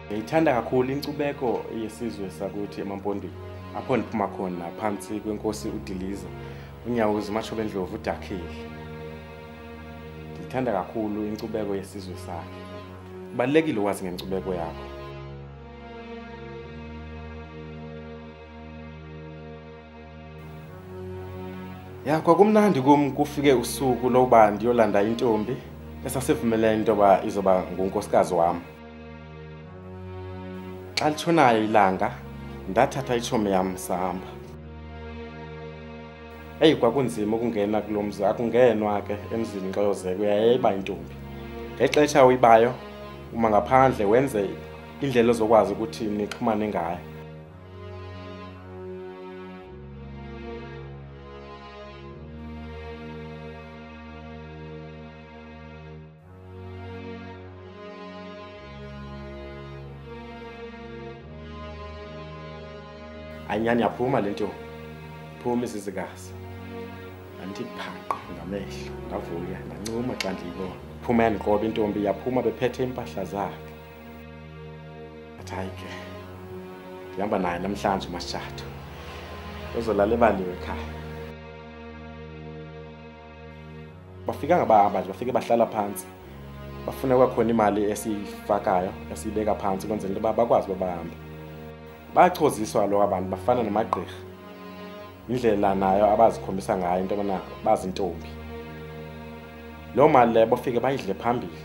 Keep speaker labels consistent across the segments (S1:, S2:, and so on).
S1: Ngiyithanda kakhulu inkcubeko yesizwe sakuthi emaMpondweni, apho ndiphuma khona phansi kwenkosi uDiliza, uNyawuza uMashobendlovu uDakhile. Ndiyithanda kakhulu inkcubeko yesizwe sakhe. Kubalulekile ukwazi ngenkcubeko yakho. Ya, kwakumnandi kum kufike usuku lokuba ndiyolanda intombi esasivumelene into yoba izoba ngunkosikazi wam. Xa litshonayo ilanga ndathatha itshomi yam sahamba. Eyi, kwakunzima ukungena kulo mzi, akungenwa ke emzini xa uyozeka, uyayiba intombi. Ngexesha uyibayo uma ngaphandle wenze indlela ozokwazi ukuthi nixhumane ngayo. Anyani yaphuma le ntombi, phuma izizikazi. Andithi phaqo ngamehlo, ndavuya, ndancuma xa ndiyibona. Phuma yandiqoba intombi, yaphuma bephethe impahla zakhe. Athi hayi ke, ndihamba naye namhlanje uMasitshathu, uzolala ebaliwe ekhaya. Bafika ngabahamba nje, bafike bahlala phantsi. Bafuna kwakhona imali esiyifakayo, esiyibeka phantsi kwenzela into yoba bakwazi uba bahambe. Bachoziswa kaloku abantu, bafana namagqirha. Indlela nayo abazikhombisa ngayo into yobana bazintombi. Loo mali leyo bafike bayidle phambili,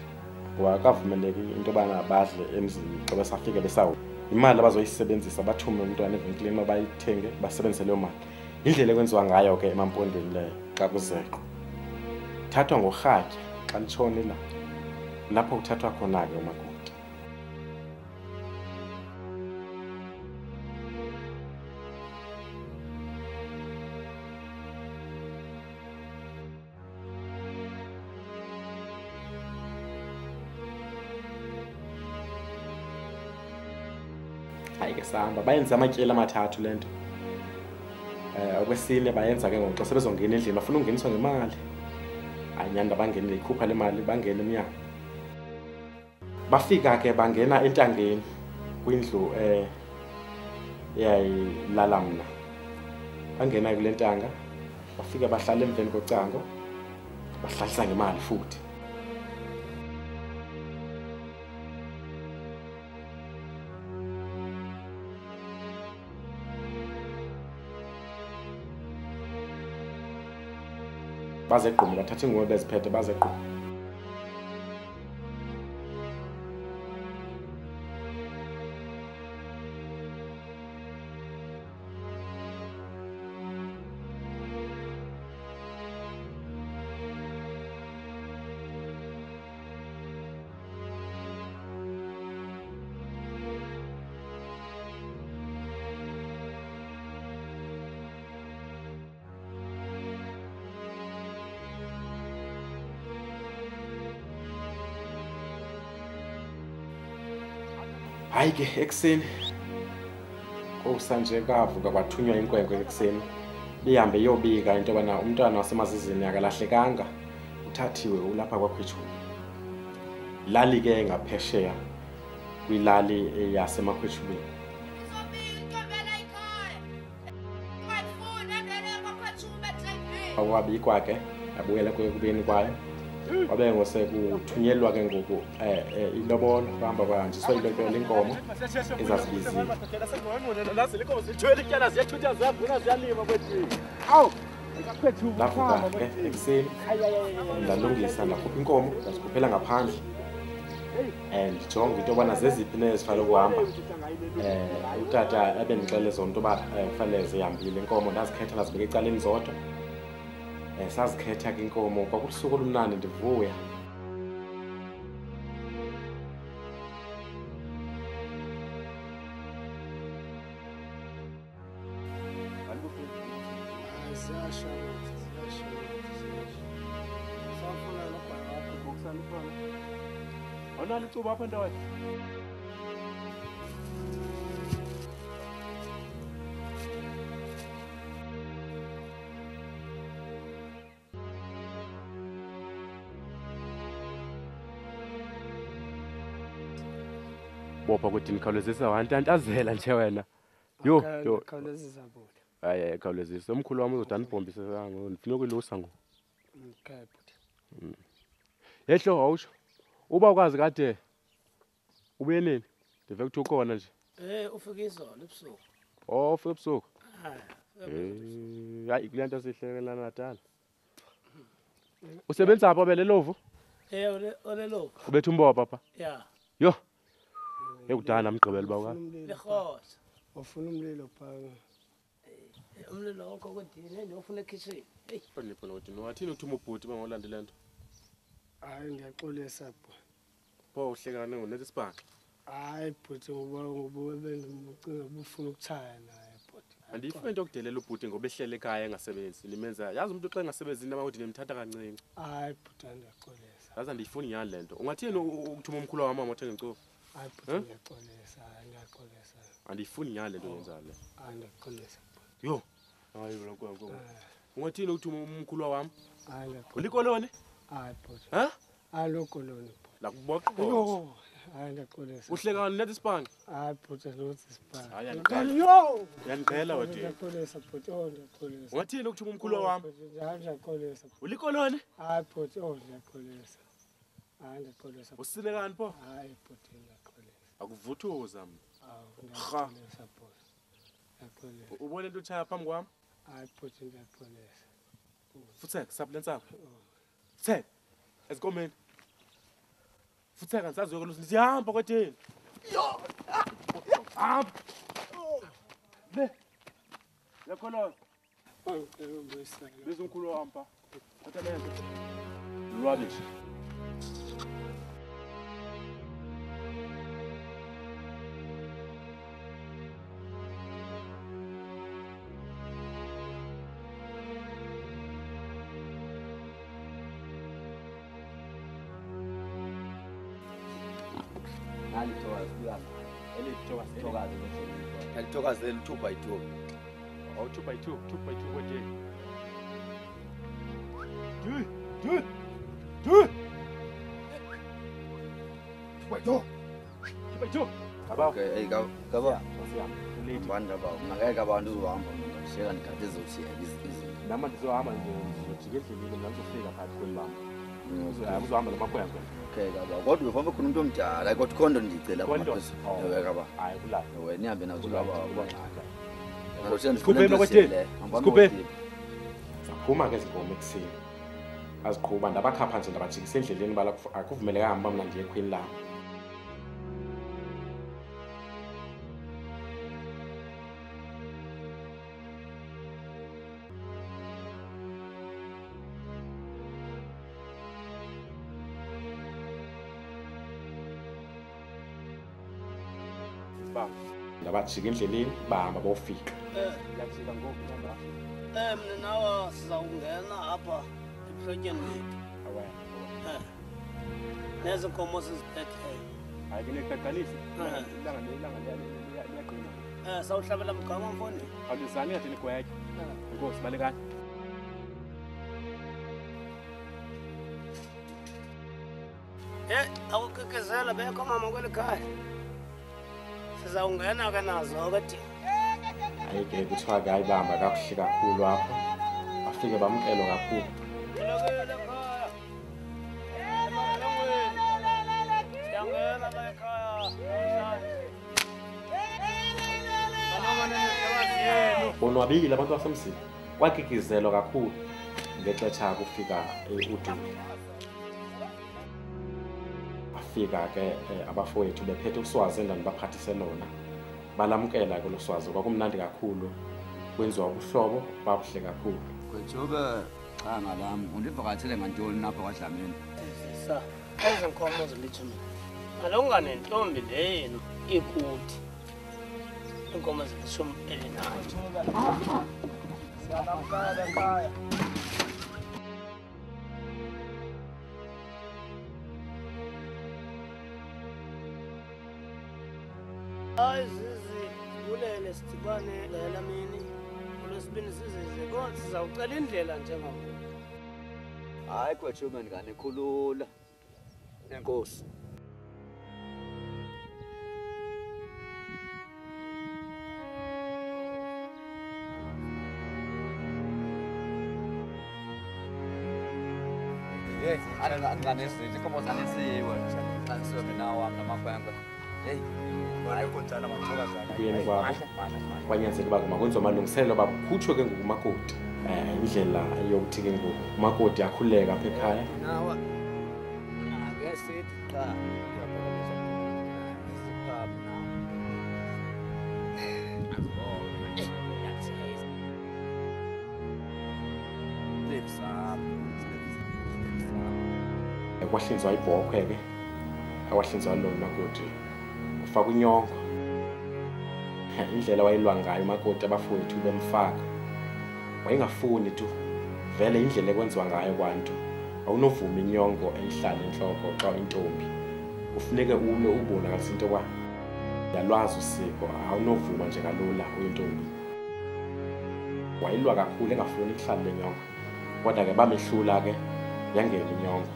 S1: ngoba akavumeleki into yobana badle emzini xa besafike besawo. Imali abazoyisebenzisa bathume umntwana evenkileni uba bayithenge, basebenzise leyo mali. Indlela ekwenziwa ngayo ke emaMpondweni leyo xa kuzekwa. Thathwa ngorhatya xa litshona ilanga. Lapho kuthathwa khona ke umakoti. Hayi ke sahamba, bayenza amatyeli amathathu le nto. Okwesine bayenza ke ngoku xa sebezongena endlini bafuna ungeniswa ngemali. Hayi nyani bangenile, ikhupha le mali bangena emnyango. Bafika ke bangena entangeni kwindlu eyayilala mna. Bangena kule ntanga, bafika bahlala emveni kocango, bahlalisa ngemali futhi. Baze egqume, bathatha ingubo beziphethe baze egqume. Hayi ke ekuseni kusanje kavuka kwathunywa inkwenkwe ekuseni, bihambe iyobika into yobana umntwana wasemazizini akalahlekanga, uthathiwe ulapha kwaKhwetshube. Lali ke ngaphesheya kwilali yasemaKhwetshubeni. Awabikwa ke abuyela kwekubeni kwayo. Wabe ngosekuthunyelwa ke ngoku ilobolo, bahamba bahanjiswa ilobolo inkomo ezazibiziwe. Ndavuka ke ekuseni ndalungisa, ndakhupha inkomo, ndazikhuphela ngaphandle. Ndijonga into yobana zeziphi nezifanele ukuhamba. Utata ebendixelele zona into yoba kufanele zihambile inkomo, ndazikhetha ndazibeka ecaleni zodwa. Sazikhetha ke inkomo, kwakusuku olumnandi, ndivuya. Awunalo icuba apha ndaweni? bopha kodwa nikhawulezisa wantantazela nje wena. Yo.
S2: khawulezisa bhuti.
S1: Hayi khawulezisa umkhulu wami uzodana ibhombise ngo ngifuna ukulusa ngo.
S2: Okay bhuti.
S1: Yehlo awusho. Uba ukwazi kade ubuye nini? Ndive kuthi ukhona nje.
S2: Ufike izolo ebusuku.
S1: Oh, ufike ebusuku.
S2: Hayi.
S1: Hayi kulento esihlekela Natal. Usebenza apha belelovu?
S2: Olelo.
S1: Ubethe umbopha pha.
S2: Yeah.
S1: Yo. Ekudana mgqibelo bawa.
S2: Lehotha. Ufuna umlilo phaka. Umlilo wonke kodini nje ufuna ekitchen. Hey.
S1: Phone ukuthi wathini uthuma ubhuti bangolanda lento.
S2: Hayi ngiyaxolisa bho.
S1: Pho uhlekana ngonethi sibhaqa.
S2: Hayi bhuti ngoba bengimucinga ubufuna ukuthaya naye bhuti.
S1: Andifuna into okudelela ubhuti ngoba ehlele ekhaya engasebenzi. Limenza yazi umuntu xa engasebenzi into amawodi nemthatha kancinci.
S2: Hayi bhuti ngiyaxolisa.
S1: Yazi andiyifuni nyani lento. Ungathini ukuthuma umkhulu wami mama uthenga incofu?
S2: Hayi bhuti ngiyaxolisa.
S1: Andiyifuni nyani lento yenzayo le.
S2: Hayi ngiyaxolisa.
S1: Yo. Hayi lokho. Ungathini ukuthuma umkhulu wami?
S2: Hayi ngiyaxolisa.
S1: Ulikoloni?
S2: Hayi bhuti.
S1: Ha?
S2: Alokoloni.
S1: La kuboqa.
S2: Yo. Hayi ngiyaxolisa.
S1: Uhlekana nethi sibhanqa?
S2: Hayi bhuti lothi sibhaka.
S1: Hayi
S2: Yo.
S1: Yangiqhela wathi.
S2: Ngiyaxolisa bhuti ngiyaxolisa.
S1: Ungathini ukuthuma umkhulu wami?
S2: Hayi ngiyaxolisa.
S1: Ulikoloni?
S2: Hayi bhuti ngiyaxolisa. Hayi ngiyaxolisa.
S1: Usilekani pho?
S2: Hayi bhuti ngiyaxolisa.
S1: Akuvuthuza mina.
S2: Ngiyaxolisa bhuti. Ngiyaxolisa.
S1: Ubone into uthaya phambi kwami?
S2: Hayi bhuti ngiyaxolisa.
S1: Futheka saplentsapho. Futheka. Esikomeni. Futheka ngisazi uyokulusa siyahamba kodini. Yo! Hamba. Le. Yakholona.
S2: Ngicela ubuyisele.
S1: Bese umkhulu wami pha. Thatha lento. Rubbish.
S3: Alithokozela 2x2.
S1: Oh 2x2 kodini. Wait, 2x2.
S3: Okay, hey kaba.
S1: Siyahamba.
S3: Abantu abawo. Ngeke abantu uzohamba mina. Sheka nikade ezothi izinto.
S1: Nama ndizohamba nje ngizojika endleleni mina ngizofika phakathi kwelibamba. Uzohamba lamakhwenkwe.
S3: Okay kaba. Kodwa uvama khona umuntu omdala kodwa Khondo ndicela
S1: Khondo?
S3: Ewe kaba.
S1: Hayi kulapha.
S3: Ewe nihambe nazo laba.
S1: Sikhuphe kodini. Sikhuphe. Saphuma ke izinkomo ekuseni. Aziqhuba ndabakhapha nje ndabajikisa endleleni bala akuvumelekanga uba mina ndiye ekhwini lami. Ndabajika endleleni bahamba bofika. Yafika ngoku namba.
S2: Mina nawe sizawungena apha ephlotyeni lethu.
S1: Awena.
S2: Nezi nkomo siziphetheyo.
S1: Hayi ke neqaqalisa. Ilanga liyaqina.
S2: Sawuhlabela mgama mfondini.
S1: Awulizani yathi nigwethe. Inkosi balekani.
S2: Awukekezela bekho mama kweli khaya. Sizawungena ke nazo ke
S1: Hayi ke kuthiwa ke ayibamba kakuhle kakhulu apho. Bafike bamkelo kakhulu.
S2: Lokele khaya. Siyangena la ekhaya.
S1: Bonwabile abantu basemzini. Kwakikizelwa kakhulu ngexetsha kufika uDube. Bafika ke abafowethu bephethe uswazi endani baphathise lona. Balamkela ke loswazi kwakumnandi kakhulu. Kwenziwa ubuhlobo babuhle kakhulu.
S3: Kwethoba cha ngalami undivakathele ngantoni napha kwaDlamini.
S2: Sisa. Ezi nkomo zilithumi. Ngalonga nentombi leyenu ikuthi. Inkomo zilishumi elinanye. Siyabakala ekhaya. Hayi zizi kulele sidibane lela mini. Olwesibini sizize konke sizawucela indlela njengabo.
S3: Hayi kwethoba ngane khulula. Enkosi. anganesithi inkomo zanisiwe zanisiwe mina wami namakhwenkwe hey
S2: Konjalo amathokozana.
S1: kuyeni kwabo kwanyanzela uba makwenziwe amalungiselelo bakhutshwe ke ngoku umakoti indlela yokuthi ke ngoku umakoti akhuleka apha ekhaya
S2: Nawa. Ake sithi cha.
S1: kwahlinzwa ibhokhwe ke awahlinzwa lo umakoti ufaka inyongo indlela wayelwa ngayo umakoti abafowethu bemfaka wayengafuni tu vele indlela ekwenziwa ngayo kwantu awunovuma inyongo eyihlala enhloko xa intombi kufuneke ume ubona kasinto kwa yalwazi usiko awunovuma nje kalula uyintombi wayilwa kakhulu engafuni ihlala lenyongo kodwa ke bamehlula ke yangena inyongo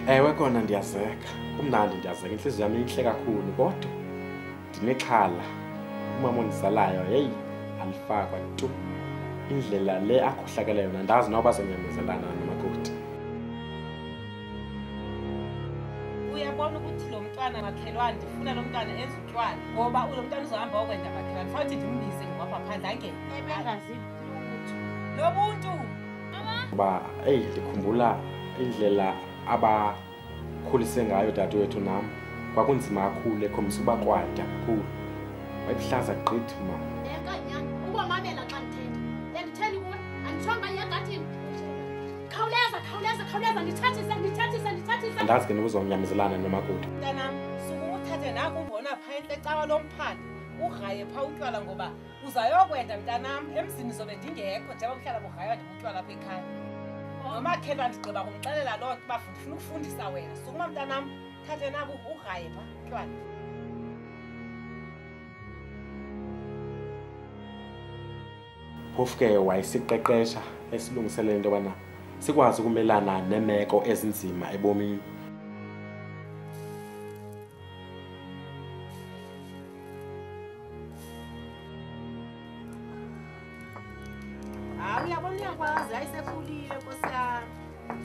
S1: ewe kona ndiyazeka kumnandi ndiyazeka inhliziyo yami inhle kakhulu kodwa ndinexhala umama ondizalayo hey alifakwa tu indlela le akhohlakele yona ndazi noba bazonyamezelana nomakoti
S4: uyabona ukuthi lo mntwana makhelwane ndifuna lo mntwana enze utshwala ngoba lo mntwana uzohamba wakwenda makhelwane futhi ndimbize ngapha phandle angene lo buntu
S1: kuba hey ndikhumbula indlela abakhulise ngayo dadewethu nam kwakunzima kakhulu ekhombisa uba kwada kakhulu wayebuhlaza gqithi mama
S5: Enkanyana ubamamela xa ndithetha. Nditheni kuwe? Anditshonga yegathini. Khawuleza ndithathise.
S1: andazi ke nokuzonyamezelana nomakoti
S4: mntanam sukuthathe naku umbona phandle ecawa lomphanda ugraye phaa utywala ngoba uzayokwenda mntanam emzini zobe ndingekho njengoba kuhlala bugraywa ndibutywala apha ekhaya nomakhelwane ndigqiba kumxelela loo nto uba ndifuna ukufundisa wena sukuma mntanam thathe naku ugraye phaa utywala
S1: phofu ke wayesiqeqesha esilungiselela into yobana sikwazi ukumelana neemeko ezinzima ebomini
S4: hayi uyabona uyakwazi ayisekhulile nkosi yami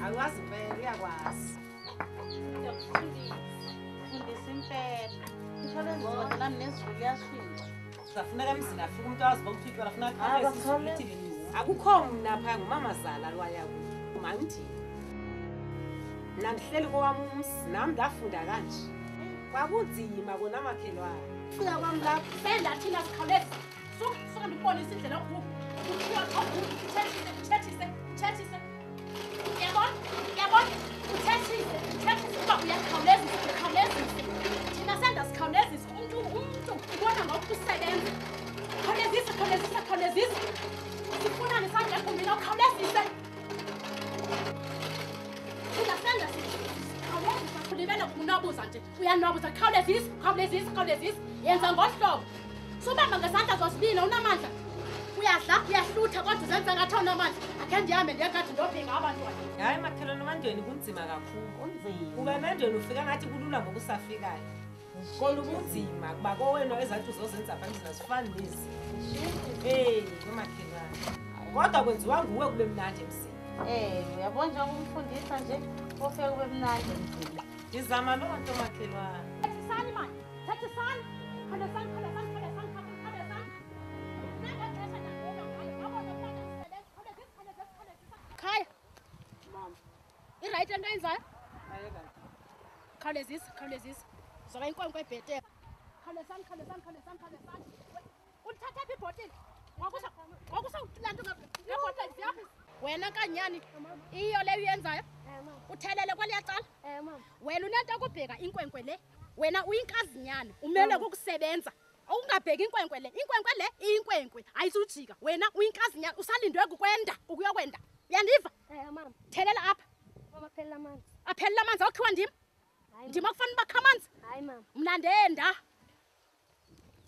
S4: awazi impela uyakwazi
S5: Fundisa impela. Insurance zibonela nezulu yashintsha.
S4: zafuneka emzini afika umuntu awazi ukuthi utywala funeka akukho mna phaya ngumamazala lwayakuthi umandini mna ndihleli kowam umsi nam ndafunda kanje kwakunzima kona makhelwane
S5: Fika kwami lapho. Sendathina sikhawuleza. Suka ndibonise indlela ukuthiwa uthethise. Yabona? Uthethise uba uyakhawulezisa. Thina senda sikhawulezisa umuntu ubona ngoku usebenza. Khawulezisa. Sifuna nesandla egumbini ukhawulezise. Thina senda sikhawulezisa. Ulibela kunobuza nje. Uyanobuza khawulezisa. Yenza ngohlobo. Subamba ngesandla zosibini unamandla. Uyahlutha kodwa uzenza ngathi awunamandla. Akhe ndihambe ndiyekade ndobhinga abantwana.
S4: hayi makhelwane emandweni kunzima kakhulu kuba emandweni ufika ngathi kulula ngokusafikayo kona ubunzima kuba kowena ezathi uzozenza pha ndlela zifani nezi nomakhelwane kodwa kwenziwa nguwe kube mnandi emsini
S5: Uyabona nje ukumfundisa nje ofike kube mnandi emzini.
S4: ndizama loo nto makhelwane
S5: Thathisani manje. Khawulezani. Khaya. Mama. Iright into enzayo? Khawulezisa. Zoba inkwenkwe ebhetele. Khawulezani. Ulithatha phi ibhotile? Ngokusalanto ngebhotile ziyaphi? Wena kanyani iyo leyo uyenzayo? Uthelele kweliya cala? Wena unento yokubheka inkwenkwe le. Wena uyinkazinyana umele ukusebenza. Awungabheki inkwenkwe le. Inkwenkwe le iyinkwenkwe ayisujika. Wena uyinkazinyana usalindwe ukuyokwenda. Uyandiva?
S6: Mama.
S5: Thelela apha.
S6: Mama phela amanzi.
S5: Aphelela amanzi awukhiwa ndim. Ndima kufanele bakha amanzi.
S6: Hayi mama.
S5: Mna ndenda.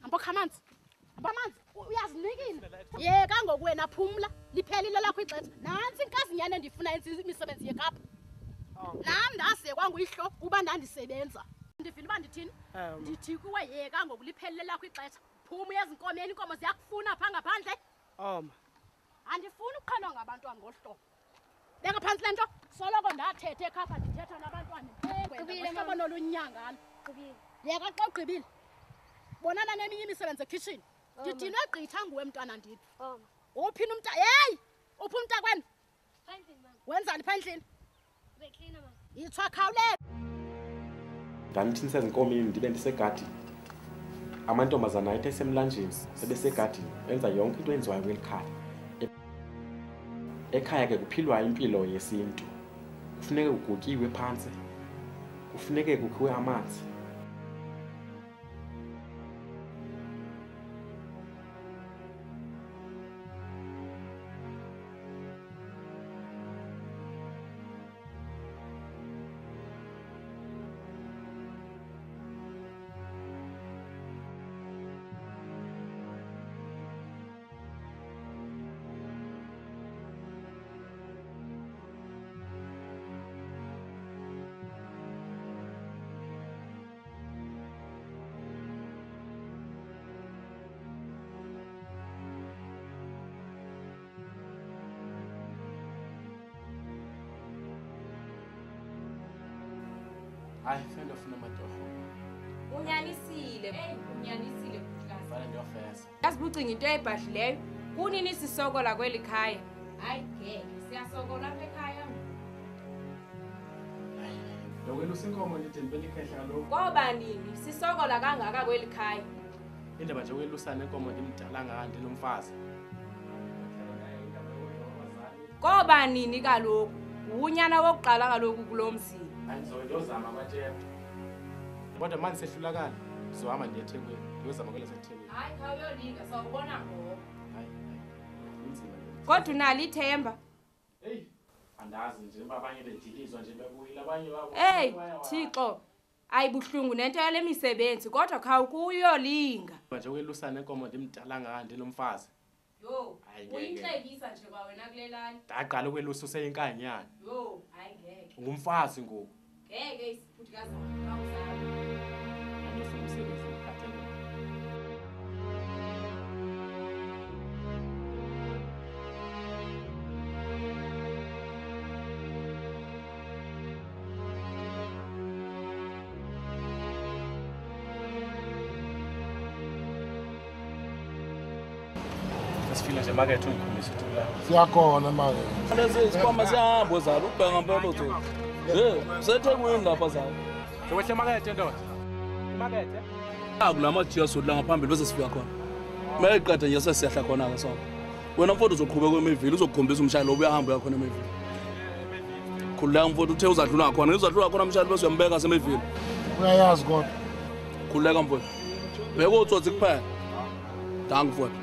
S5: Hamba kha amanzi. Amanzi uyazinikile. Yeka ngokuwena phumla. Liphelile lakho ixesha. Nansi inkazinyana endifuna yenza imisebenzi yekapa. Nam ndase kwanguyihlo kuba ndandisebenza. Ndivile uba ndithini? Ndithi kuwe yeka ngokuliphelele lakho ixesha. Phuma ezinkomeni, inkomo ziyakufuna pha ngaphandle. Andifuni ukuqhalwa ngabantwana ngohlobo. Beka phansi le nto. Soloko ndathethe ekhapha ndithetha nabantwana. Ngihlobo nolunyangana. Yeka xa ugqibile. Bonana neminye imisebenzi ekitchen. Ndithini egqitha nguwe mntwana ndithi. Uphina umnta. Hey! Uphi umntakwenu? Phandleni mama. Wenzani phandleni? Beklina mama. Yithwa khawule.
S1: Ndanithi sezinkomini ndibe ndisegadini. Amantombazana ayithe semlanjeni sebesegadini enza yonke into enziwayo kwelikhaya. Ekhaya ke kuphilwa impilo yesintu. Kufuneka kugutyiwe phansi. Kufuneka kukhiwe amanzi. Hayi, fenda ufuna amadoho.
S6: Unyanisile bhuti.
S1: Vale ndiyofesa.
S6: Yazi bucinga into ebhadlileyo. Kunini sisokola kweli khaya? Hayi ngeke, siyasokola apha ekhaya.
S1: Lokwelusa inkomo ndithi ndibelikhehla kaloku.
S6: Ngoba nini sisokola kangaka kweli khaya?
S1: Indaba nje ukwelusana inkomo ndimdala ngaka ndinomfazi.
S6: Ngoba nini kaloku? Unyana wokuqala kaloku kulomzini.
S1: Ayizozama kwaThemba. Kodwa manje sehlulakala. Sizohamba ndiye eThekwini. Ngiyozama kwela seThekwini.
S6: Hayi khawuyolinga sawubona ngoba.
S1: Hayi. Inzima.
S6: Kodwa unalo ithemba.
S1: Hey, andazi nje abanye bedilizwa nje bebuyile abanye babo.
S6: Hey, Thixo. Ayibuhlungu nento yale misebenzi kodwa khawukuyolinga.
S1: Manje ukwelusana inkomo ndimdala ngaka ndinomfazi.
S6: Yo, uyinhlekisa nje kwa wena kulelani.
S1: Ndaqala ukwelusa useyinkanyana.
S6: Yo, hayi ngeke.
S1: Ungumfazi ngoku.
S6: Ngeke isifuthi kazama awusala.
S1: Andifuna umsebenzi ngikhathele. Sifila nje makethe ungikhombisa ukuthi la.
S7: Siyakhona manje.
S8: Lezi isikhwama siyahamba zalo ubheka ngempela uthi. Sethekwini lapha zalo.
S1: Sowehle makethe ndoda. Makethe.
S8: Kulama jiya sodla ngaphambili bese sifika khona. Mayiqeda nje sesiyahla khona ke sonke. Wena mfowethu uzoqhubeka kwemivili uzokukhombisa umshayelo obuyahamba yakho emivili. Khuleka mfowethu uthe uzadlula khona, uzadlula khona umshayelo bese uyambeka semivili.
S7: Uyayazi kodwa.
S8: Khuleka mfowethu. Bheka utsotsi kuphela. Danke mfowethu.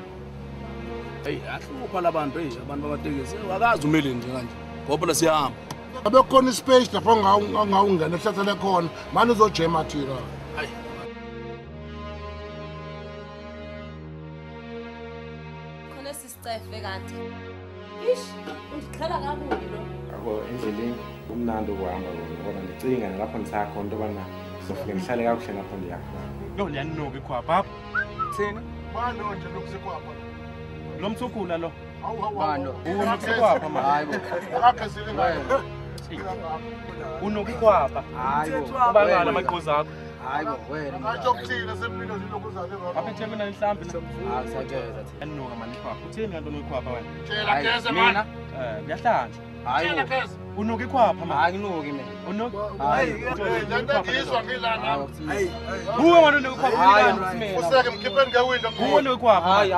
S8: Hey, ahlupha labantu abantu bamatekisi. Akazi umeli nje kanje. Ngoba siyahamba.
S7: Abe khona ispace lapho ngawungena ehlathele khona. Manje uzojema thina.
S8: Hayi.
S6: Khona sisicefe kanti. Ish, undiqhela kabubi lo.
S1: Abo endleleni umnandi ukuhamba ngoba ndicinga nalapho ndisakhona into bana sizofike ndihlale kakuhle lapho ndiyakhona. Yo liyanoka ikhwapha apha. Thini?
S7: Bani nje lokusekwapha.
S1: Lo mthukula lo.
S7: Bani?
S1: Unokusekwapha manje.
S7: Hayibo. Akakhezile ngayo.
S1: Unokukhwapha.
S7: Hayibo.
S1: Ubangala amaqoza akho.
S7: Hayibo wena. Ngajokuthina semphilo zilokuzale ngalo.
S1: Apha eThekwini mhlawumbe
S7: Akusajeza thi.
S1: yanoka manje ikhwapha. Uthini kanti unokukhwapha wena?
S7: Tshela keze manje.
S1: Kuyahlanza.
S7: Tshela keze.
S1: Unoka ikhwapha manje.
S7: Anginoki mina.
S1: Unoka.
S7: Hayi, lento ngizwa ngilana.
S1: Hayi. Kuwe wena unokukhwapha.
S7: Hayi, useke mkhipheni ngewindow.
S1: Kuwe unokukhwapha.
S7: Hayi.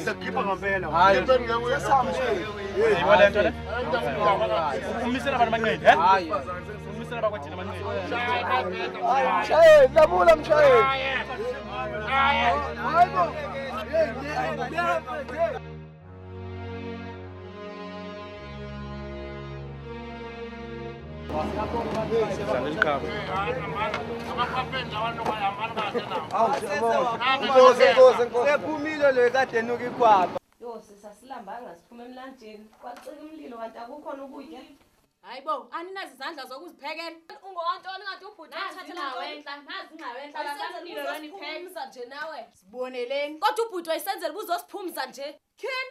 S7: Sekhipha ngempela. Mkhipheni ngewindow.
S1: Yibo le nto le. Umisela abantu amanqindi, he?
S7: Hayi.
S1: Umisela abakwathina amanqindi.
S7: Mshayeli, labula mshayeli. Hayibo.
S9: Sephumile le kade nuka ikhwapha.
S6: Yo, sisasilambanga siphume emlanjeni. Kwacika umlilo kanti akukhona ukutya.
S5: Hayibo, aninazi izandla zokuziphekela. Ungowantoni ngathi ubhuti athathela wenhla, nazi ingawehla basanilo lona iphekisa nje nawe. Siboneleni. Kodwa ubhuti wayisenzela ubuzosiphumza nje. Kini?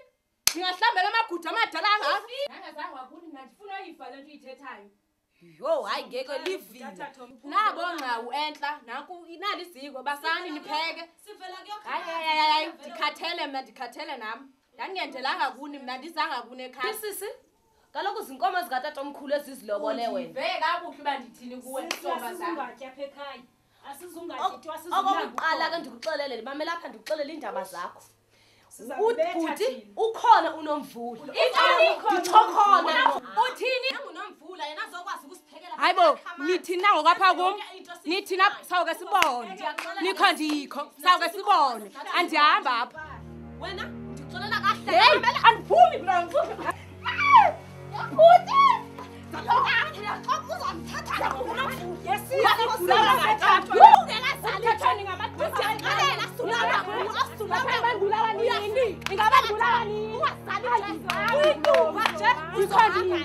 S5: Ngingahlambela amagudu amadala angaka. Ngangazange wakuni mina ngifuna ifa lento uyithethayo. Yo, hayi ngeke livile. Nabo ngawu enhla, naku inali iziko basani nipheke. Sivela kuyokhala. Hayi, ndikhathele mina ndikhathele nami. Ndangendelanga kuni mina ndizanga kune ekhaya. Sisi. Kaloku izinkomo zikatata omkhulu ezizilobole wena. Ve kabuhle bandithini kuwe ntomba zami. Apha ekhaya. Asizungathi okokuqala ke ndikuxelele mama lapha ndikuxelele indaba zakho. Ubuthi ukhona unomvula. Ngithokhona. Uthini? Ngunomvula yena azokwazi ukusiphekela. Hayibo, nithi nango kapha kum. Nithi na sawuke sibone. Nikho ndikho. Sawuke sibone. Andihamba apha. Wena ndixolela kahle. Hey, andiphumi mina ngifuna. Uthi! Uzamthatha unomvula. Yesizwe uzamthatha. Ungekazali ngamadodana. Ngicela sulana sulana nini? Ingabangula nini? Ungazali uyintuba nje. Uzohamba.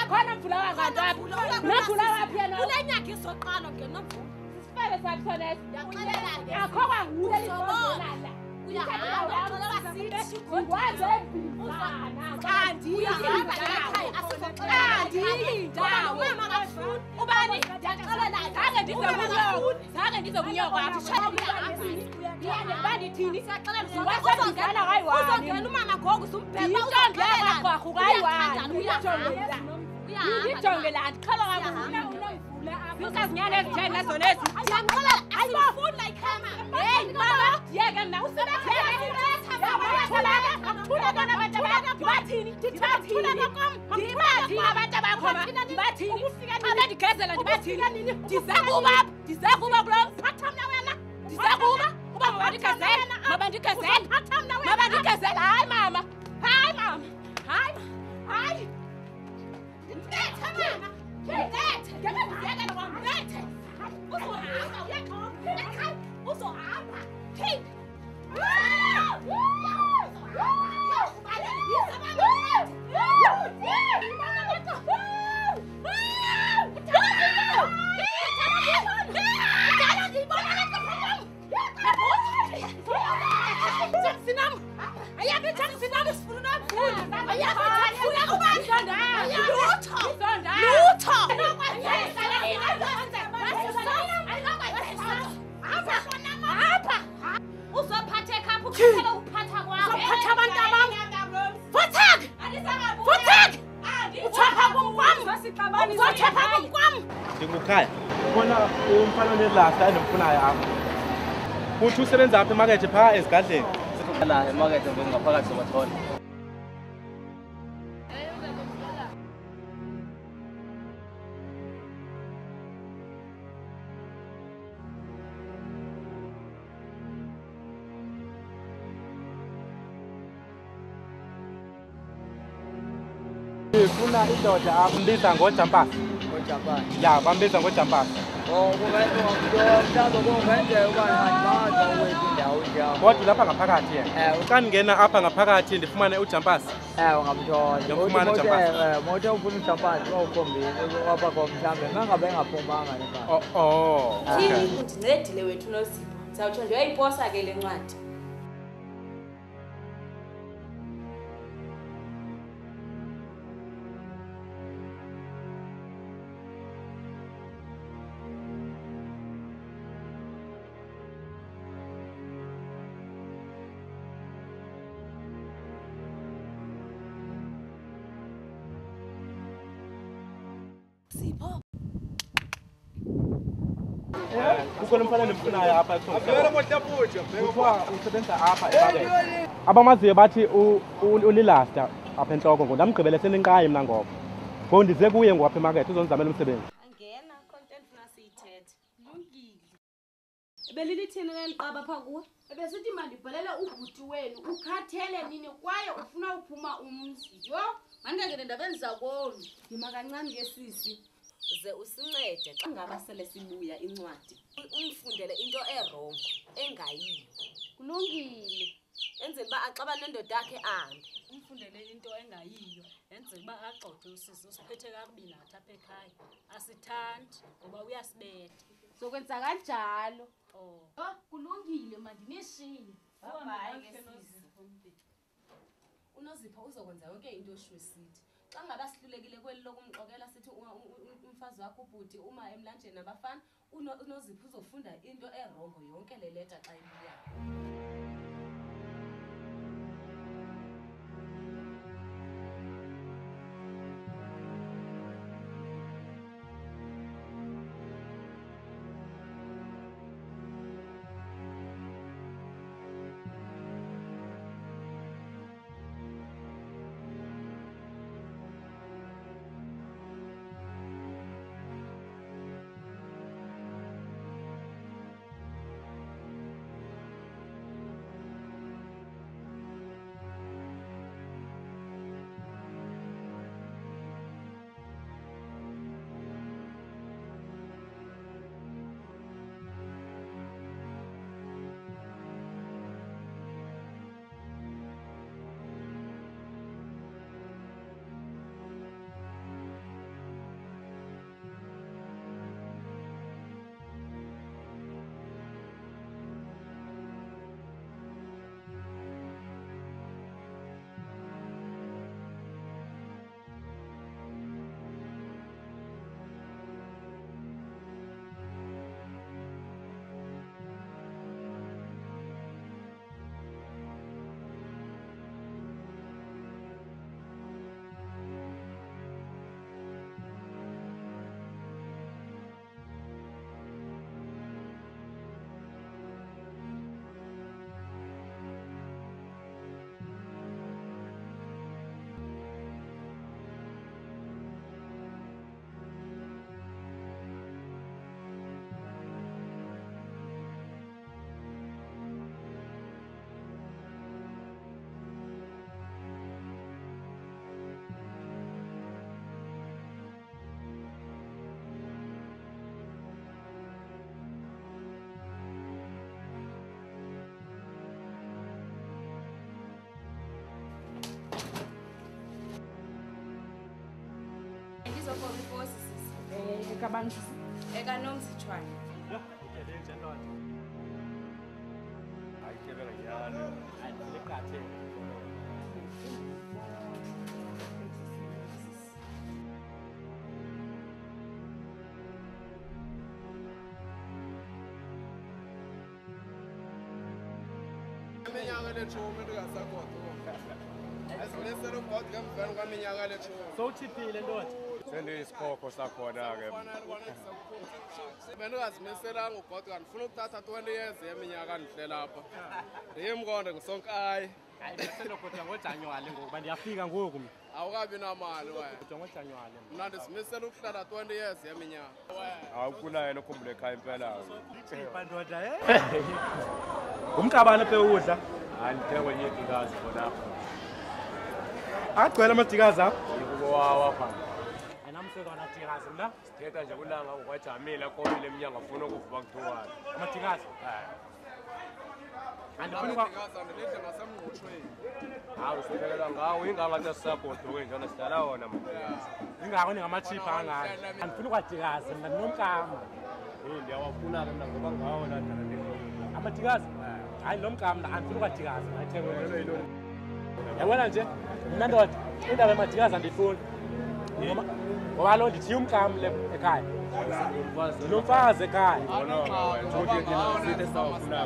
S5: Khona mvula wangabantu. Navula waphi yena? Kulenyaka isoqala ngenomvula. Sifele sathonesa. Ngiyaqelela nje. Akho kwangule lizobona. Uyahamba sithi ngikwazi ebhizana. Kanti uyahamba ekhaya asifaqandi indawo. Mama akafuni. Ubani? Ngiyaqelela. Zange ndize kunyoka apha. Yena bandithini? Siyaqala mzukwana hayi wani. Uzongena umama ngoku usumbheka uzongena kwakho hayi wani. Uyajongela. Uyajongela ndiqhala kakhulu unoyivula apha. Usazinyane ezitheni nazona ezi. Ngiyaqala asifuni la ikhama. Hey mama, yeke mina usebenza. Akuthula bona abantu abathini? Ndibathini abantu abakhona. Ndibathini? Abandigezela ndibathini? Ndizakuba bro. Phathamna wena. Ndizakuba uba mabandigezela. Mabandigezela. Hayi mama. Hayi mama. Hayi. Ndithethe mama. Ndithethe. Ngeke ngiyeke uzohamba uyaqhoma. Uzohamba. Hey.
S1: Ndingukhaya ubona umfana onelasta endomfunayo apha futhi usebenza apha emakethe phaa ezigadleni
S3: la emakethe ngaphakathi sobathona.
S1: Ndifuna indoda apha mbiza ngoJampasi. Ya, bambiza ngoJampasi. Kodwa lapha ngaphakathi yena. Xa ndingena apha ngaphakathi ndifumane uJampasi.
S9: Ngamthona.
S1: Ngifumana uJampasi.
S9: Moto ufuna uJampasi bawukhombisa apha kwa mhlambe mangabe engaphumanga nepha.
S6: Thini undincedile wethu noSipho. Sawutsho nje uyayiposa ke le ncwadi.
S1: Sipho. Kukhona umfana endimfunayo apha kuthiwa usebenza apha emakethe. Abamaziyo bathi ulilasta apha entloko ngoku ndamgqibele seninqayi mna ngoku. Ngoku ndize kuye ngapha emakethe uzondizamela umsebenzi.
S6: Angena content funa siyithethe.
S5: Lungile. Ebelilithini leliqaba pha kuwe? Ebesithi mandibhalele ubhuti wenu ukhathele nini kwaye ufuna uphuma umzi. Yo, mandingeke ndabeni zakoni. Ngima kancane ke sisi.
S4: Ze usincede xa ngaba sele sibuya incwadi. Umfundele into erongo engayiyo.
S5: Kulungile.
S4: enzela uba axabane nendoda yakhe ahambe.
S10: Umfundele into engayiyo enzela uba agxothe usisi usiphethe kakubi nathi apha ekhaya. Asithandi ngoba uyasibetha.
S5: Sokwenza kanjalo.
S10: Oh,
S5: kulungile mandinishiye.
S4: UNozipho uzokwenza yonke into oshwesithi. Xa ngabe sihlulekile kweli lokumxokela sithi umfazi wakho ubhuti uma emlanjeni nabafana, uNozipho uzofunda into erongo yonke le leta xa ibuya. Ngizofona inkosi sisi.
S6: Ekabani sisi?
S4: EkaNomzitshwane.
S11: Ya, ngitele nje ndoda. Ayitebela ngiyalo. Ayileqathe.
S12: Minyaka lethumi ndingasakodwa. Asinesela ubhodi ngemveni kwaminyaka lethumi.
S11: Sowuchiphile ndoda. Sendiyisikhokhho sakhona-ke.
S12: Bendingazimiselanga ubhodi kanti ndifuna ukuthatha 20 years yeminyaka ndihle lapha. Ndiyimkonde ngisonkayi.
S11: Hayi beselokodwa ngoJanuwari ngokuba ndiyafika ngoku mina.
S12: Awukabi namali wena.
S11: Kodwa ngoJanuwari.
S12: Mna ndizimisela ukuhlala 20 years yeminyaka.
S11: Awukula yena ukhumbule ekhaya impela. Ichipha ndoda Umqabane phe udla. Hayi ngithengwe nye idikazi khona apha. Agcwele amadikazi apha. Yikuwawa pha. Anamsezwana dikazi mna. Sithetha nje kulanga ngokwajamile akhomile eminyanga afuna ukuvuka kuthiwani. Amadikazi? Hayi. Andifuna
S12: ndilidle ngasemngqushweni.
S11: Hawu usithelela ngawo ingangathi asisagoduke njalo sidala wona amadikazi. Ingako ningamachipha angaka. Andifuna ukwadikazi mna nomkama. Ndiyawafuna-ke mna ngoba ngawo la dala ndikho. Amadikazi? Hayi nomkama andifuna ukwadikazi ngayithengwe. Yabona nje mna ndoda indaba yamadikazi andifuni. Ngoba kaloku ndithiye umkam le ekhaya. Ndinomfazi ekhaya.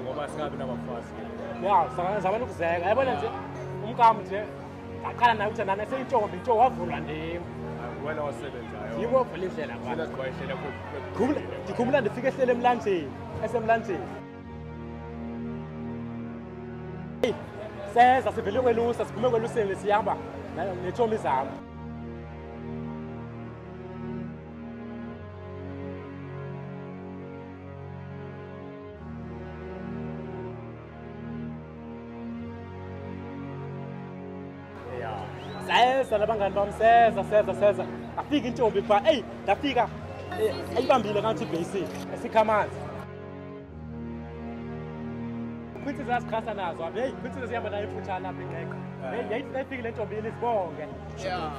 S11: Ngoba singabi nabafazi. Ya, zama nokuzeka. Yabona nje umkam nje ndaqala naye ukuthi nana seyintombi nto wavulwa ndim. Wena wasebenzayo. Yimo vula indlela kwami. Ndikhumbula ndifike ehlele emlanjeni, esemlanjeni. Seza sivele kwelusa, siphume kweluseni sihamba nethomi zami. Seza labangani bami seza. Afika intombi pha. Ey, ndafika. Ayibambile kanti ibhesi esikhamanzi. iprincess yasikrasa nazo abe iprincess ihamba nayo emfutshane apha ingekho yayifikile entombini isibonge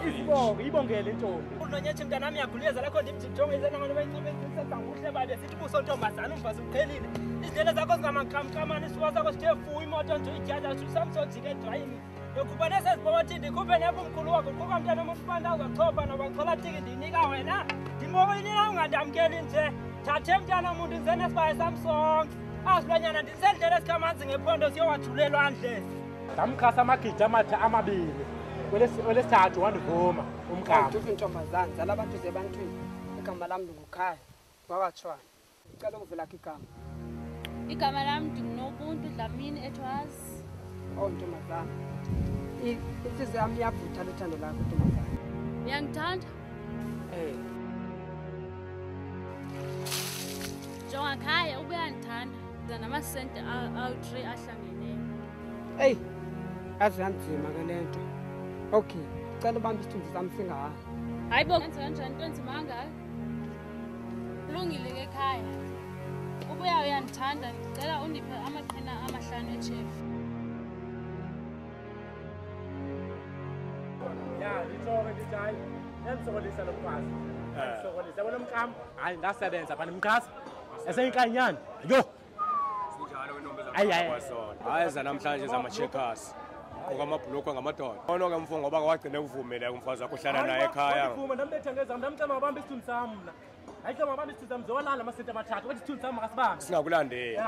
S11: isibonge ibongele intombi
S2: unonyethi mntanam iyaguliyeza lakho ndimjongeisenangonobensensanguhle babe sithi busontombazana umfazi uqhelile izindlela zakho zingamakhamkamane isifuba sakho sithe fu imoto nje idyadla samsojika edrayini yokhupha nesezipokothi ndikhuphe nepho umkhulu wakho quka mntana omufanda uzachopha nobaxola tiki ndiyinika wena ndimoyinina ungandamkeli nje thathe mntana muntu ndize nesibaya sam sonke azilwanyana ndisendlela esikamanzi ngephondo siyowajulelwa ndle
S11: ndamkhasa amagidi amabili kwelesithathu wandivuma umkama
S13: uthi intombazana zala abantu zebantwini igama lam ndingukhaya wakatshwana ndicela ukuvela kho
S5: igama lam ndingunobuntu Dlamini Edwards.
S13: Ntombazana intliziyo yam iyavutha luthando lakho ntombazana.
S5: Uyangithanda? Jonga khaya ube uyandithanda namasente awu-3 ahlangeneyo.
S13: Eyi yazi yanzima ke le nto. Okay cela ubambe isithunzi sami singaha.
S5: Hayi bo yenza kanjani into enzima kangaka? Kulungile ke khaya ubuya uyandithanda ngicela undiphe amaqhina 5 etshefu.
S11: Ndithoke ndithi hayi yamsokolisa lo mfazi sokolisa bona umkama hayi ngasebenza phana mkhasa eseyinkanyana yo sinjalo wentombazana hayi za namhlanje zama-checkers okamabhulokho ngamadoda ono ke mfungo ngoba wagcine uvumile umfazi wakho uhlala naye ekhaya uvuma ndambethengeza ndamcema mabamba isithunzi sami mna hayi cema mabamba isithunzi sami zolala amasente amathathu wathi isithunzi sami makasibambe singakulandeli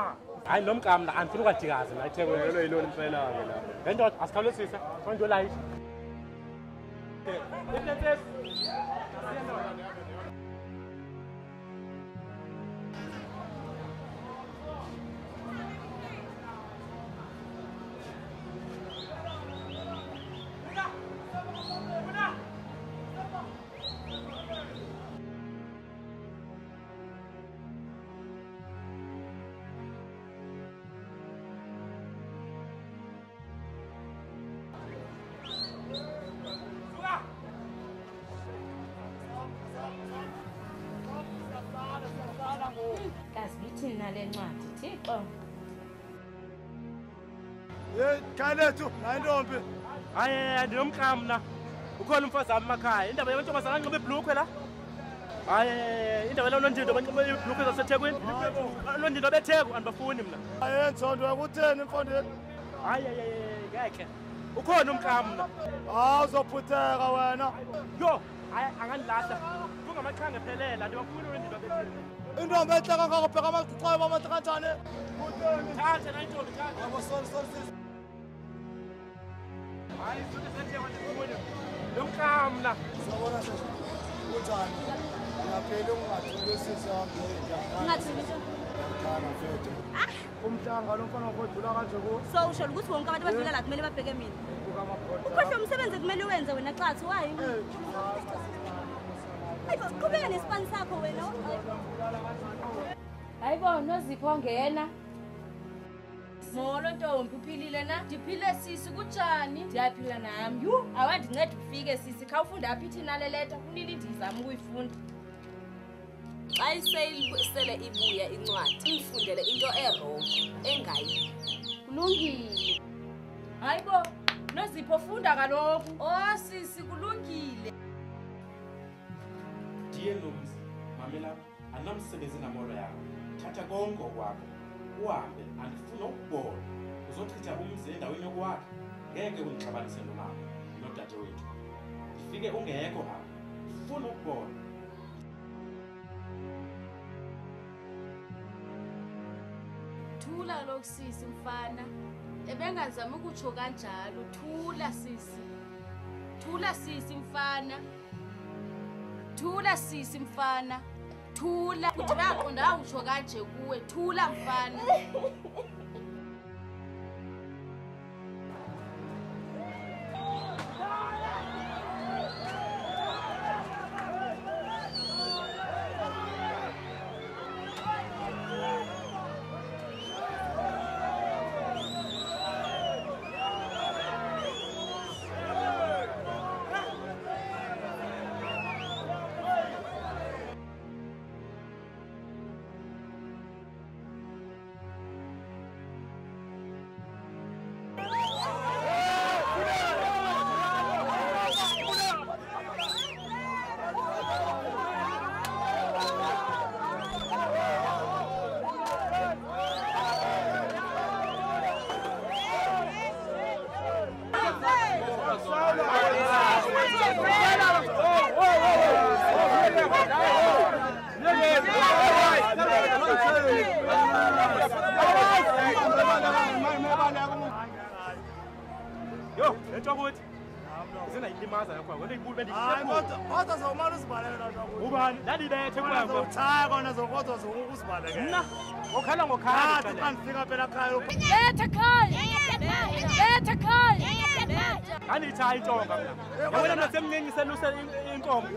S11: hayi lo mkama mna andifuna ukwadikazi mna itheko yilona impela-ke la ngento asikhawulesisa ondolayishi
S6: Thina le ncwadi Thixo.
S11: Khalethu hayi ntombi hayi ndinomkama mna ukhona umfazi wami emakhaya indaba yabantombazana anxibe ibhlukhwe la hayi indaba lonondindo banxibe ibhlukhwe zasethekwini londindo betheku andibafuni mna hayi nzondo yakutheni mfondini hayi ngekhe ukhona umkama mna uzophutheka wena yo hayi angandilahla kungamaqhange phelela andibafuni londindo betheku intombi enhle kangaka ubheka amaxixayo bamahle kanjani thathe na intombi thathe hayi zonke zethiwa ndifuni lo mkama mna sabona kunjani uyaphela ungatholisisi umhlanga lo mfana wakodlula kanje ku
S14: so usho ukuthi wonke abantu abafika la kumele babheke mina ukhohle umsebenzi kumele uwenze wena xathi wayi qhubeka nesipani sakho wena
S6: Hayibo noZipho ngena Molo ntombi uphilile na ndiphile sisi kunjani ndiyaphila nami yu awandincede ufike sisi khawufunda aphi thina le leta kunini ndizama ukuyifunda
S4: ayisele ibuya incwadi ifundele into errong engayi
S6: kulungile Hayibo noZipho funda kaloku sisi kulungile
S1: Ndiye nomzi mamela anamsebenzi namolo yakho thatha konke okwakho uhambe andifuna ukubona uzochitha umzi endaweni yokwakho ngeke undixabanise nomama nodade wethu ndifike ungekho apha ndifuna ukubona
S5: Thula lo sisi mfana ebengazama ukutsho kanjalo thula sisi mfana thula sisi mfana thula uthi naqonda utsho kanje kuwe thula mfana
S11: Yo, lento ukuthi zina ilimaza yakho wena ibulu
S15: Hayi kodwa zomana usibalekela nje.
S11: ubani lali lethe kwakho
S15: Uthaya kona zokodwa zokusibalekela.
S11: Mina ngokhala ngokhala
S15: Nathi angifika phela ekhaya.
S5: Letha ekhaya. Letha ekhaya.
S11: Angithi intonga mina. Yabona mina semncinci seluse inkomo.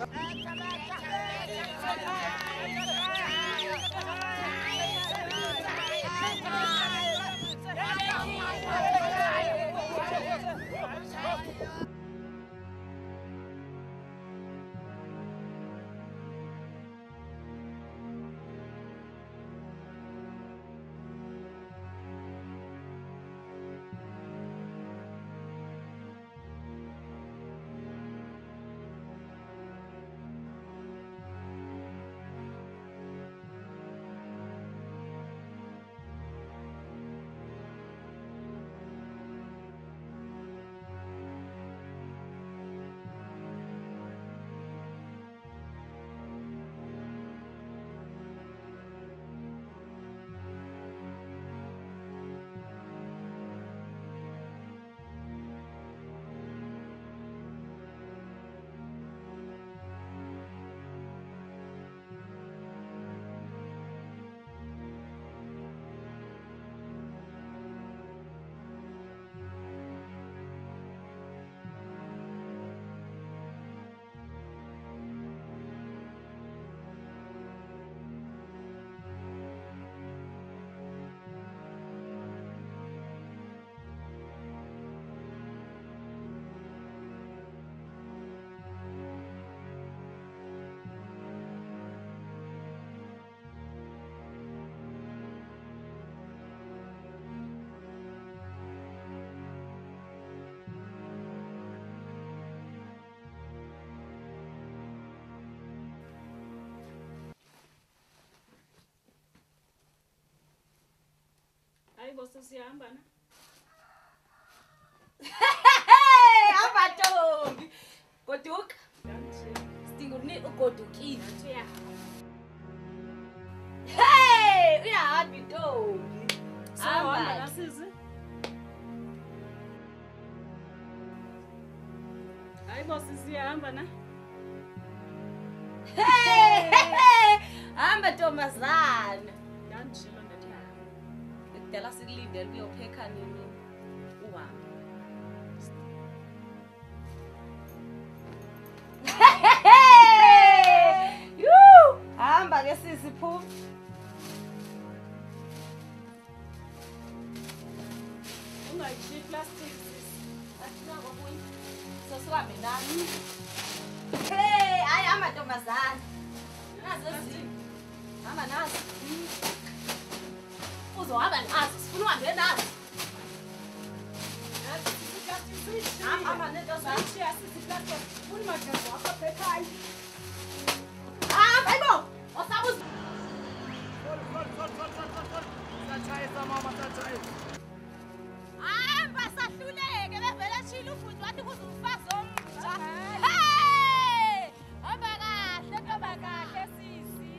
S10: Hayi boss siyahamba na.
S6: Hamba Ntombi. Goduka. Sidinga ugodukile. Hey, uyahamba Ntombi.
S10: Sawahamba nasizi. Hayi boss siyahamba na.
S6: Hey, hamba Ntombazana.
S10: Ngandishilo ndathi
S6: kudala sikulindele kuyopheka nini uhambe. Yu, hamba ke sisi phuma.
S10: ungayishi plastic sis.
S6: Athina kokunye. Sosihambe nami. Hey, hayi hamba Ntombazana. Nazo izinto. Hamba nazo. Uzohamba nazo, sifuna uhambe nazo. Hamba nento zakho.
S5: Ufuna magezi wakho apha ekhaya.
S6: Hamba hayibo. Osabuza.
S15: Satshayisa mama satshayisa.
S5: Hamba sahluleke bevele tshila ubhuti wathi kuze umfazi omtsha. Hamba kahle sisi.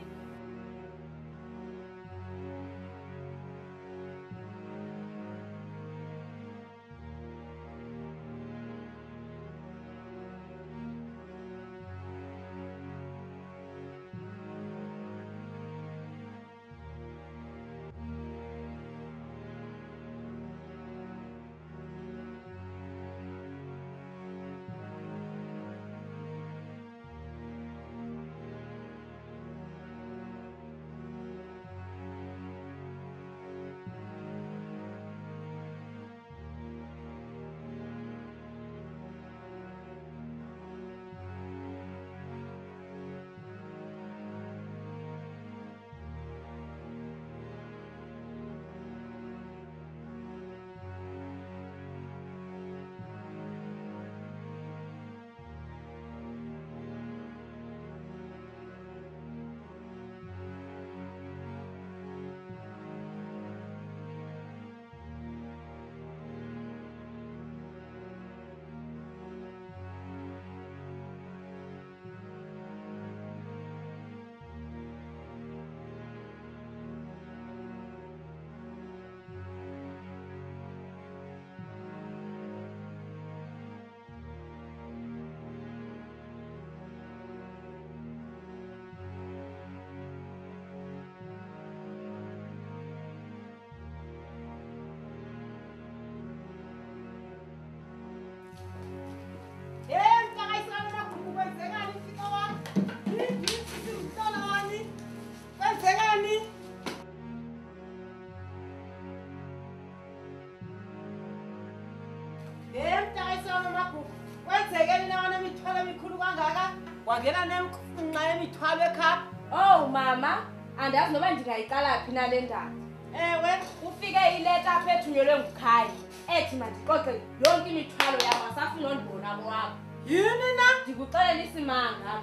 S4: magugu kwenzekeni nawana imithwalo emikhulu kangaka wangena nemfunqa yemithwalo ekhapha.
S6: Oh mama, andazi noba ndingayiqala phi nale ndaba.
S4: Ewe,
S6: ufike ileta apha ethunyelwe nguKhaya ethi mandixoxe yonke imithwalo yam asafuna ondibona kwakho.
S4: Yini na?
S6: Ndikuxelela isimanga.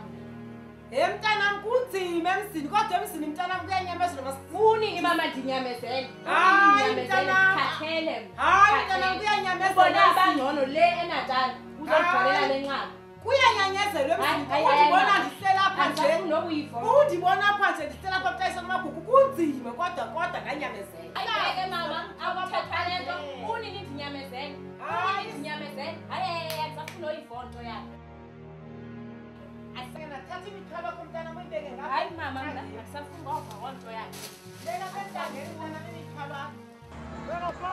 S4: Mntanam kunzima emzini kodwa emzini mntanam kuyanyamezela
S6: masifuni imama ndinyamezele.
S4: Hayi mntanam.
S6: Khathele.
S4: Hayi mntanam kuyanyamezela.
S6: Bona abangcono le eNatal uzobhalela lenqaba.
S4: Kuyanyanyezelwa emzini. Udibona ndihlela apha nje. Udibona apha nje ndihlela apha eXayiso magugu kunzima kodwa nganyamezela.
S6: Ayeke mama, awuthetha lento. Unini ndinyamezele. Hayi ndinyamezele. Hayi andisafuna uyivonto yakho.
S4: Thatha imithwalo kumntana muyibeke ngapha.
S6: Hayi mama, andisafuna ngova wonto yakho.
S4: Beka bentangeni mntana imithwalo yakho.
S15: Beka pha.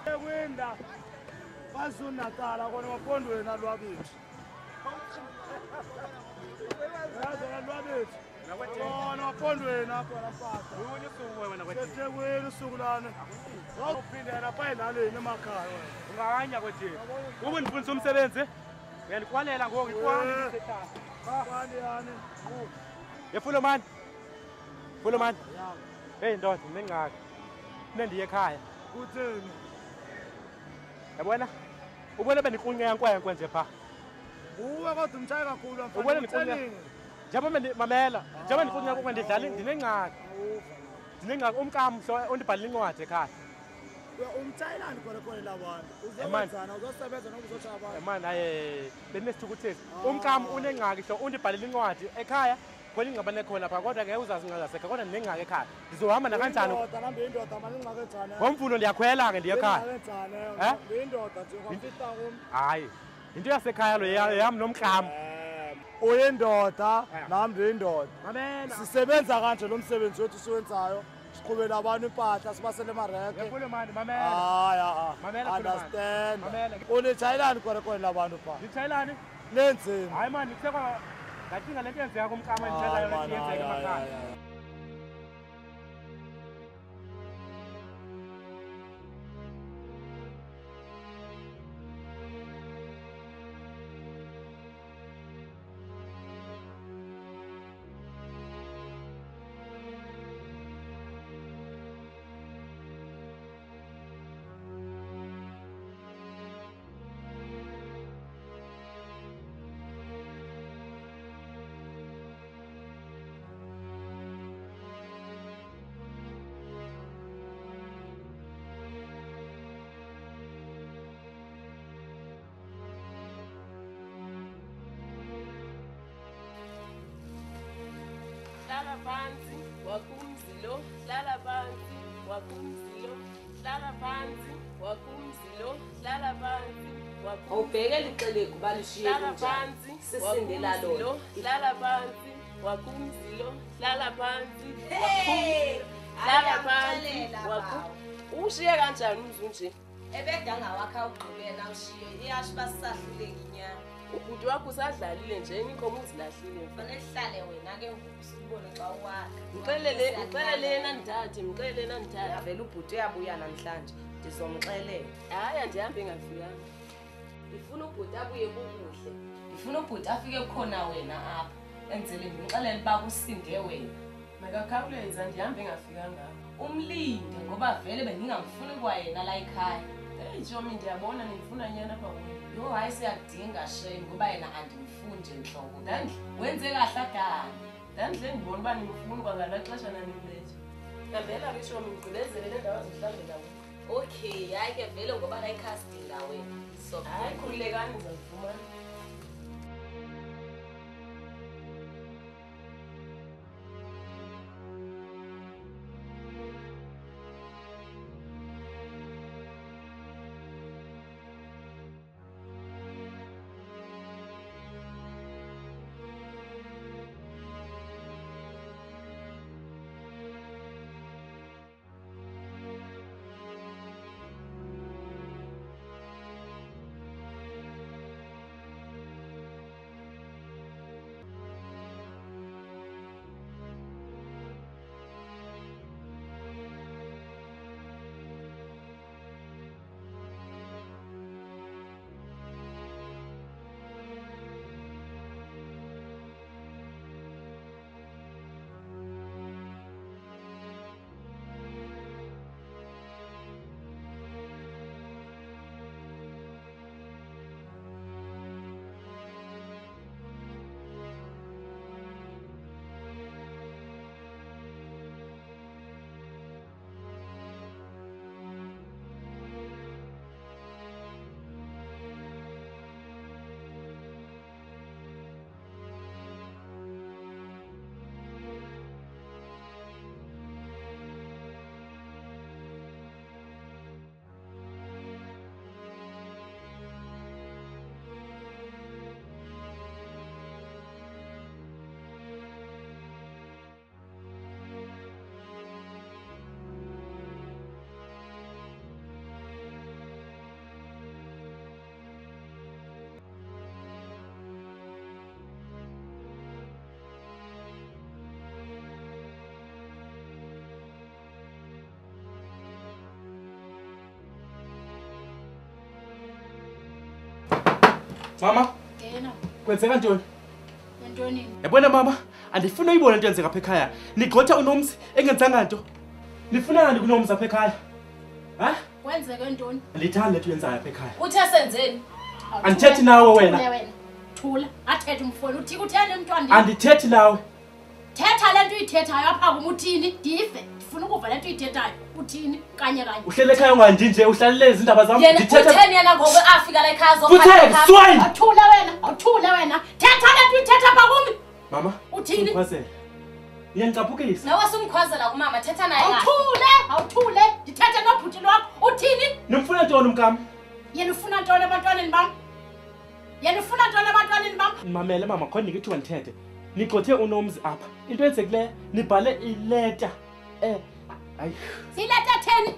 S15: Sekwinda KwaZulu-Natal kona mapondweni alwabethu. Yazi alwabethu. Kona mapondweni apha lapha. Sekwini usuku lana. Uphinde lapha endaleni emakhaya wena.
S11: Ungahanya kwethi. Ube ndifundisa umsebenzi. Uyanikwalela ngoku ikwani ithetha.
S15: Kwani yani.
S11: Yefulomani. Fulomani. Hey ndoda, nengaka. Nendiye ekhaya.
S15: Kutheni?
S11: Yabona? Ubona bendiqunqe yankwenkwe nje pha.
S15: Uwe kodwa umtshaye kakhulu mfana.
S11: Ubona ndiqunqe. Njengoba mamela, njengoba ndiqunqe konke ndidlala ndinengaka. Ndinengaka umkam ondibhalela incwadi ekhaya.
S15: Umtshayelani khona labantu. Uzowenzana uzosebenza noma uzoshaya abantu.
S11: Man haye benesithukuthezi. Umkam unengaka ihlo undibhalela incwadi ekhaya. Khona ingabane khona pha kodwa ke uzazi ngalaseka kodwa ndinengaka ekhaya. Ndizohamba na kanjani?
S15: Indoda nambe indoda manje ingaka enjani?
S11: Ngomvulo ndiyakhwela ke ndiye ekhaya.
S15: Indoda nje kwafita kum.
S11: Hayi. Into yasekhaya lo yam nomkam.
S15: Uyindoda nami indoda.
S11: Mamela.
S15: Sisebenza kanje lo msebenzi wethu siwenzayo. Siqhubela abantu impahla sibasele emareke.
S11: Yabona manje mamela.
S15: Hayi
S11: Mamela
S15: understand.
S11: Mamela.
S15: Unitshayelani khona labantu pha?
S11: Ngitshayelani?
S15: Lenzeni?
S11: Hayi man ngithekwa ngacinga lento yenzeka kumkama nditshela yona yenzeka emakhaya.
S6: Hlala phansi, wakumzilo, hlala phansi, wakumzilo, hlala phansi, wakumzilo, hlala phansi, wakumzilo. Awubheke lixelegu balishiye
S4: Hlala phansi,
S6: sisindela lona.
S4: hlala phansi, wakumzilo, hlala phansi,
S6: Hey!
S4: hlala phansi, ushiye kanjani umzunje?
S6: Ebedanga wakha ugqibela ushiye iyasho basisahluleka inyama.
S4: Ubhuti wakho usadlalile nje inkomo uzilahlile.
S6: Fanele sihlale wena ke ngusibone xa uwakha.
S4: Ngixelele yena ndithathe, ngixelele yena ndithathe.
S6: Vele ubhuti uyabuya namhlanje. Ndizomxelela.
S4: Hayi andihambi ngafikanga.
S6: Ngifuna ubhuti abuye kukuhle. Ngifuna ubhuti afike kukhona wena apha. Enzele ngimxelele uba kusinde wena.
S4: Makakhawuleze andihambi ngafikanga.
S6: Umlinde ngoba vele bengingamfuni kwayena la ekhaya.
S4: Hey Jomi ndiyabona nifuna nyana apha kuwe.
S6: Yo hayi siyakudinga shame ngoba yena andimfundi enhloko. Wenze kahle adala.
S4: Ndandle ndibona uba nimfuni kwangala xesha nanimlethe. Ngavela ke Jomi ngigqilezele le ndawo zihlambela kuwe.
S6: Okay, hayi ke vele ngoba la ekhaya sidinga wena. So
S4: hayi khululekani ngizakufumana.
S1: Mama,
S5: Ngena.
S1: kwenzeka ntoni?
S5: Yantoni?
S1: Yabona mama, andifuna uyibona into yenzeka apha ekhaya. Nigxotha uNomzi engenzanga nto. Nifuna ngani kuNomzi apha ekhaya? Ha?
S5: Kwenzeke ntoni?
S1: Lithanda lethu yenzayo apha ekhaya.
S6: Uthe senzeni?
S1: Andithethi nawe wena.
S5: Thula, athethe umfowenu uthi utheni umntwana?
S1: Andithethi nawe.
S5: Thetha lento uyithethayo apha kuma uthini? Ndive. Ndifuna ukuva lento uyithethayo. Uthini? Kanye.
S1: Uhlele ekhaya ungandi nje uhlalele izindaba zami.
S6: Yena utheni yana ngoku afika la ekhaya
S1: Kutheni swine?
S5: Awuthula wena. Thetha lento uyithetha apha kumi.
S1: Mama,
S5: uthini?
S1: Ukhwazela. Niyangicaphukisa.
S6: Nawe sumkhwazela kumama thetha naye.
S5: Awuthule. Ndithethe nobhuti lwakho. Uthini?
S1: Nimfuna ntoni umkami?
S5: Yena ufuna ntoni ebantwaneni bam? Yena ufuna ntoni ebantwaneni bam?
S1: Mamele mama, khona ngithiwa ndithethe. Nigxothe uNomzi apha. Into yenzekileyo nibhale ileta. Hayi.
S5: Ileta theni?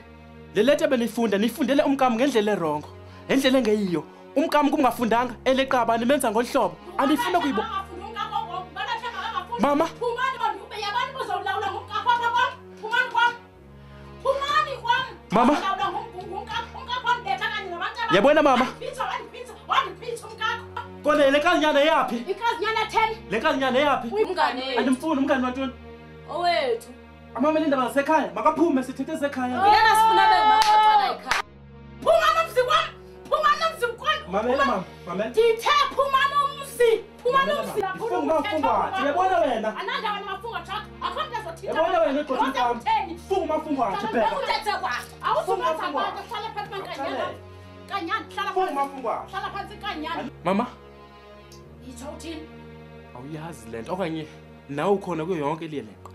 S1: Le leta benifunda nifundele umkami ngendlela erongo. Ngendlela engeyiyo. Umkami kumngafundanga eleqaba nimenza ngolhlobo. Andifuna kuyibo. Mama,
S5: Phumani bona ube yabantu bozolawula ngomkakho apha kwam. Phumani kwam. Phumani kwam.
S1: Mama.
S5: Lawula ngomkakho wambetha kanye nabantu abanye.
S1: Yabona mama.
S5: Wandipitsa umkakho.
S1: Kona le kazinyana yapi?
S5: Ikazinyana theni?
S1: Le kazinyana yapi?
S5: Umngane.
S1: Andimfuni umngane wantoni?
S6: Owethu.
S1: Amamele indaba zasekhaya, makaphume sithethe esekhaya.
S6: Mina sifuna bengabantwana ekhaya.
S5: Phumani umzi kwam. Phumani umzi kwam.
S1: Mamele mama, mamele.
S5: Ndithe phumani umzi. Phumani umzi.
S1: Yabona wena.
S5: Ananda wena mafunga cha. Akhona ezothina.
S1: Yabona wena egxotha umkami. Funga mafunga athi bheka.
S5: Uthethe kwathi. Awusumatha abantu hlala phansi kaNkanyana. Kanyana hlala phansi.
S1: Funga mafunga.
S5: Hlala phansi Kanyana.
S1: Mama,
S5: Yitho uthini?
S1: awuyazi lento okanye nawe ukhona kuyo yonke le lento.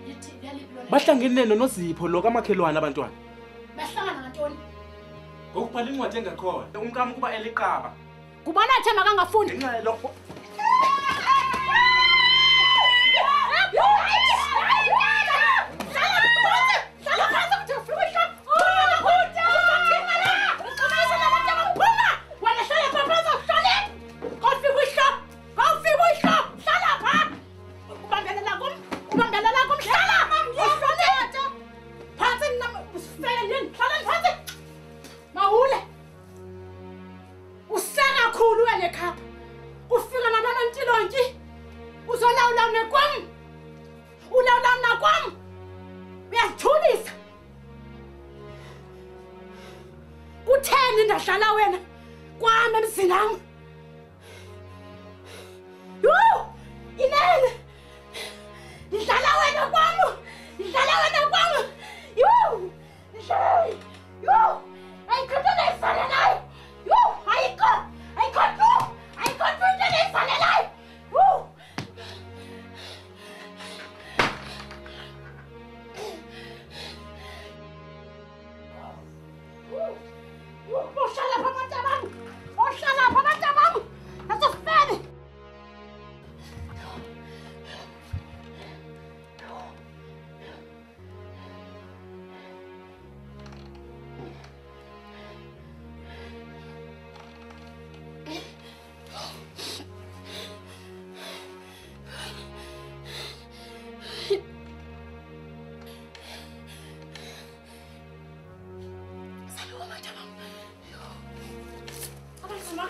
S5: Yithi yaliphi lona?
S1: Bahlangene noNozipho lo kamakhelwane abantwana.
S5: Bahlangana ngantoni?
S1: Ngokubhala incwadi engakhona. Umkami kuba eliqaba.
S5: Kubona thema kangafundi.
S1: Ngenxa yalokho kutheni ndahlala wena kwami emzini wami? Inene ndidlala wena kwami, ndidlala wena kwami. Ayikho into endiyifanelayo. Ayikho into endiyifanelayo. Ohlala pha abantu abami. Ohlala pha abantu abami. Nasofene.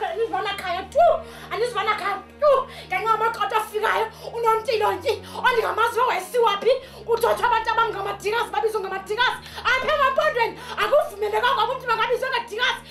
S1: Anizibona khaya tu ngenxa amakrota afikayo uNontilonti ondingamazi wesiwaphi uthothwa abantu abangamadikasi babizwa ngamadikasi apha emapondweni akuvumelekanga ukuthi bangabizwa ngadikasi